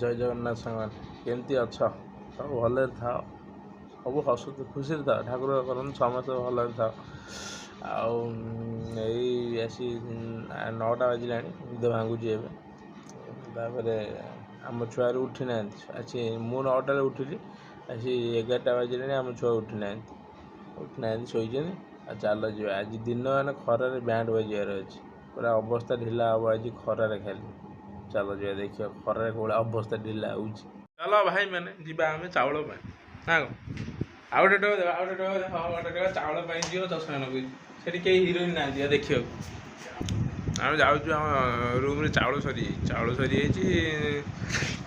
जय जगन्नाथ संगमान केमती अच्छ सब भले था सब हस खुशी था ठाकुर करन समस्त भल था आसी 9टा बाजिला निद भांगुची एवं आम छुआ उठी ना अच्छी मु 9टारे उठिली आसी 11टा बाजिला आम छुआ उठी ना शोचे चल जा आज दिन मान खरार बैंड बजार अच्छे पूरा अवस्था ढिला हम आज खरार खाली चलो जा देखिए खरार कौन अवस्था ढिला हो चलो भाई मैंने जीवा आम चाउल हाँ आउ गोटे चाउल जी 10 नगुच से कई हिरोइन ना देखिए आम जाऊँ आम रूम चाउल सरी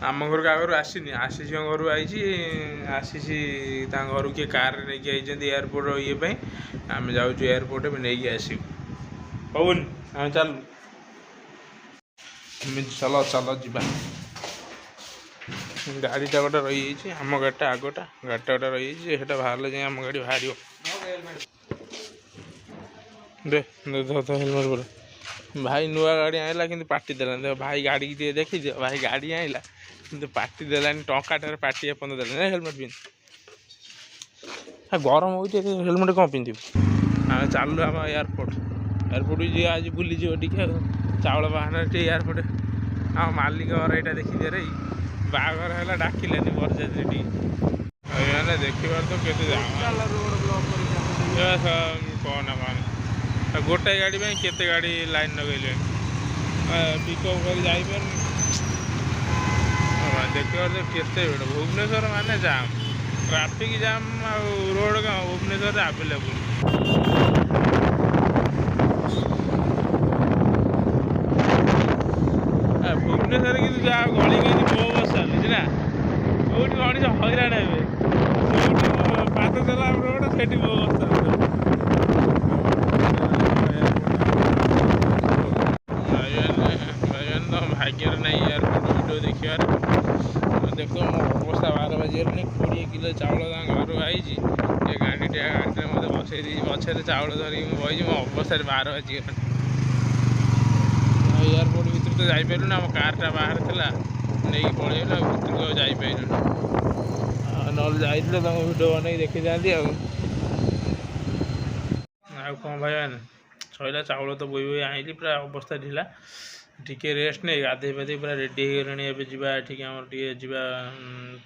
आम घर आगर आसीनी आशीष घर आशीष घर किए कार नहीं एयरपोर्ट ये आम जाऊँ एयरपोर्ट में नहीं आसबू कौन आम चल चल चल जा गाड़ीटा गोटे रही आम गाड़ीटा आगटा गाड़ीटा गोटे रही है बाहर जाए आम गाड़ी बाहर दे हेलमेट बोल भाई नुआ गाड़ी आइला कि पार्टी देला देख भाई गाड़ी की देखी दियो भाई गाड़ी आइला कि पार्टी देलानी टंकाटे पार्टी एपन देला हेलमेट पिंध गरम हो हेलमेट कौन पिंधु आम चलू आम एयरपोर्ट जी आज बुली टे चाउल बाहर टे एयरपोर्ट आम मालिक घर यहाँ देखी रे बाघर है डाकिलानी बरजात्री टी देखिबार तो केते कहना कहना गोटाए गाड़ी में केते गाड़ी लाइन लगेले पिकअप कर जापर देखिबार तो केते भिड़ भुवनेश्वर माने जाम ट्राफिक जाम आ रोड का भुवनेश्वर आवेलेबल भुवनेश्वर कि जहाँ गली गली मो बस चलुच ना कौटी मनीष हईराण हे पाद चला रोड से मो बस भाग्य नहीं एयरपोर्ट वीडियो देखार देख मो अवस्था 12 बजे 20 किलो चाउल घर आई गाड़ी गाड़ी मत बसई पछे चाउल धरिक बही मो अवस्था 12 बजीगला एयरपोर्ट भर तो जापर ना आम कारटा बाहर था नहीं पलैला भर जापर ना भिडियो बन देखी था कौन भाई मैंने सैला चाउल तो बोई बोई आइली पूरा अवस्था ढिला टिके रेस्ट नहीं गाधे पाधे पूरा रेडी हो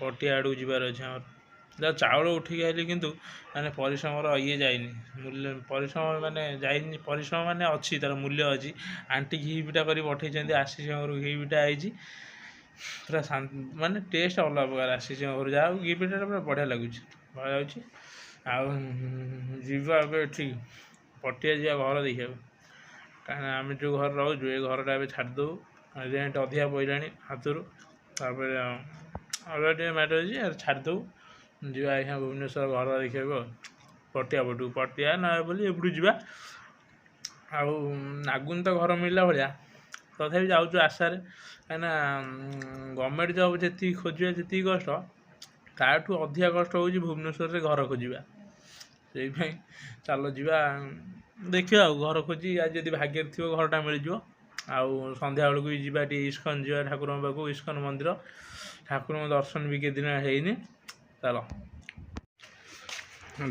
पटिया आड़ जबार अच्छे चाउल उठिक आइली किंतु माने परिश्रम ये जाइनी मूल्य परिश्रम माने जाइनी परिश्रम माने अच्छी तार मूल्य अच्छी आंटी घी पिटा कर पठे आशीष घर घी पिटा आई पूरा माने टेस्ट अलग प्रकार आशीष घर जहाँ घी पिटा पूरा बढ़िया लगुच भल जावा ठीक पटिया जा घर देखा कहीं आम जो घर रोज ये घरटा छाड़दे रेट अधिका पड़ा हाथ टे मैटर छाड़दे जा आज्ञा भुवनेश्वर घर देखा पटिया पटू पटिया ना बोली एपटू जा आगुन तो घर मिलला भाया तथा जाऊँ आशार कहीं गवर्नमेंट जॉब जी खोजा जी कष्ट ताठू अधिका कष्ट हो भुवनेश्वर में घर खोजा से चलो जा देखिए घर खोजी आज जब भाग्य थी घरटा मिल जाव आउ संध्या बेलू भी जावा इस्कन जा ठाकुर पाक इस्कन मंदिर ठाकुर दर्शन भी किन है चलो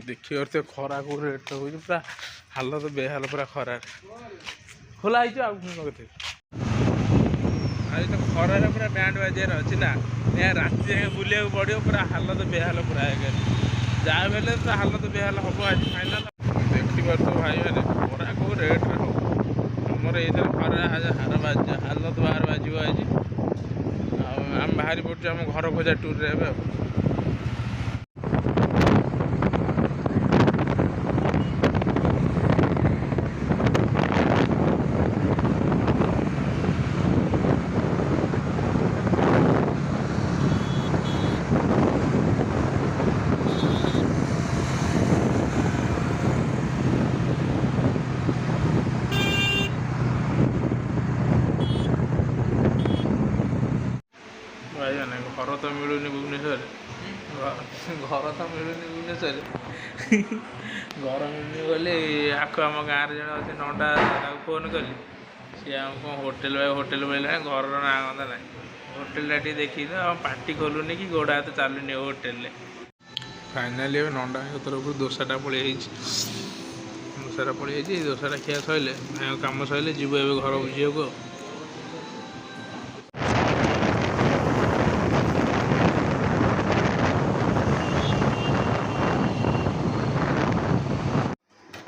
देखिए तो खरा को रेट हो पूरा हालत बेहाल पूरा खरार खोला आज तो खरार पूरा बैंड बाजार अच्छी ना यहाँ राति जाए बुले पड़ो पूरा हालत बेहाल पूरा जहाँ बेले तो हालत बेहाल हम आज फाइनाल देखिए तो भाई मैंने खरा को रेट आमर ये खरा हालत बाहर बाज आज आम बाहरी पड़े आम घर खोजा टूर रे घर तो मिलूनी भुवनेश्वर घर तो मिलूनी भुवनेश्वर घर मिलूनी बोले आखु आम गाँव जन अच्छे नंटा फोन कली सी आम कौन होटेल मिलना घर ना गंदा ना ହୋଟେଲଟା ଟିକେ ଦେଖିକି ତ ପାଟି ଖୋଲୁନି କି ଗୋଡ଼ ହାତ ଚାଲୁନି ହୋଟେଲରେ। ଫାଇନାଲି ଏବେ ନଣ୍ଡା ଭାଇଙ୍କ ତରଫରୁ ଦୋସାଟା ପଳେଇଆଇଛି। ଦୋସାଟା ଖିଆ ସରିଲେ ଭାଇଙ୍କ କାମ ସରିଲେ ଯିବୁ ଏବେ ଘର ବୁଝିବାକୁ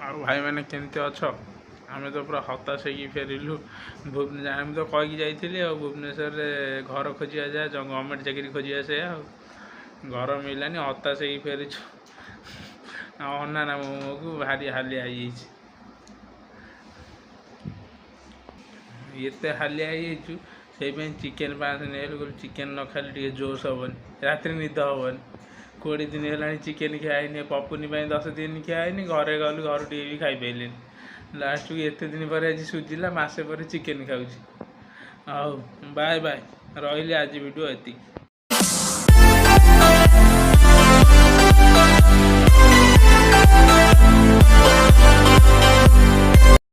ଆଉ ଭାଇମାନେ କେମିତି ଅଛ? ଆମେ ତ ପୁରା ହତାଶ ହେଇକି ଫେରିଲୁ। ଆମେ ତ କହିକି ଯାଇଥିଲି ଆଉ ଭୁବନେଶ୍ୱରରେ ଘର ଖୋଜିବା ଯାହା ଗଭର୍ଣ୍ଣମେଣ୍ଟ ଚାକିରି ଖୋଜିବା ସେଇଆ ଆଉ ଘର ମିଳିଲାନି ହତାଶ ହେଇକି ଫେରିଛୁ। ଆଉ ଅନାନା ମୋମୋକୁ ଭାରି ହାଲିଆ ହେଇଯାଇଛି। ଏତେ ହାଲିଆ ହେଇଯାଇଛୁ ସେଇପାଇଁ ଚିକେନ୍ 5 ନେଇଗଲୁ। ଚିକେନ୍ ନ ଖାଇଲେ ଟିକେ ଜୋସ୍ ହେବନି, ରାତିରେ ନିଦ ହେବନି। 20 ଦିନ ହେଲାଣି ଚିକେନ୍ ଖିଆ ହେଇନି। ପପୁନି ପାଇଁ 10 ଦିନ ଖିଆ ହେଇନି। ଘରେ ଗଲୁ ଘରୁ ଟିକେ ବି ଖାଇପାରିଲିନି। ଲାଷ୍ଟକୁ ଏତେ ଦିନ ପରେ ଆଜି ସୁଜିଲା, ମାସେ ପରେ ଚିକେନ୍ ଖାଉଛି। ହଉ ବାଏ ବାଏ, ରହିଲି। ଆଜି ଭିଡ଼ିଓ ଏତିକି।